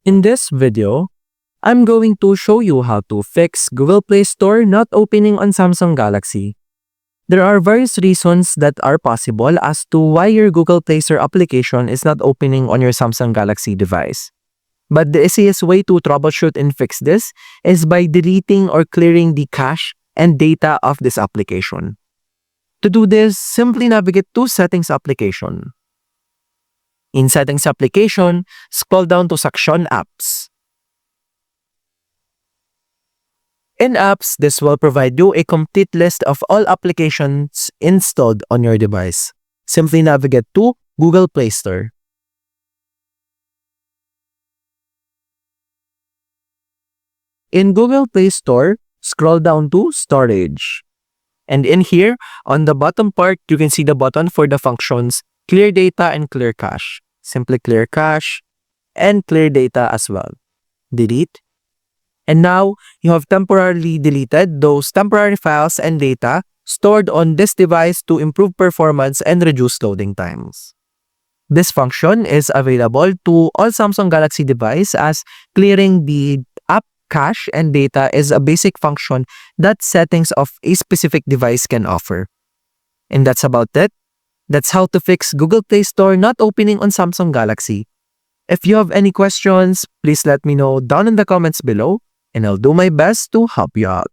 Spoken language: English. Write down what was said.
In this video, I'm going to show you how to fix Google Play Store not opening on Samsung Galaxy. There are various reasons that are possible as to why your Google Play Store application is not opening on your Samsung Galaxy device. But the easiest way to troubleshoot and fix this is by deleting or clearing the cache and data of this application. To do this, simply navigate to Settings application. In Settings application, scroll down to section Apps. In Apps, this will provide you a complete list of all applications installed on your device. Simply navigate to Google Play Store. In Google Play Store, scroll down to Storage. And in here, on the bottom part, you can see the button for the functions Clear Data and Clear Cache. Simply clear cache and clear data as well. Delete. And now, you have temporarily deleted those temporary files and data stored on this device to improve performance and reduce loading times. This function is available to all Samsung Galaxy devices as clearing the app cache and data is a basic function that settings of a specific device can offer. And that's about it. That's how to fix Google Play Store not opening on Samsung Galaxy. If you have any questions, please let me know down in the comments below, and I'll do my best to help you out.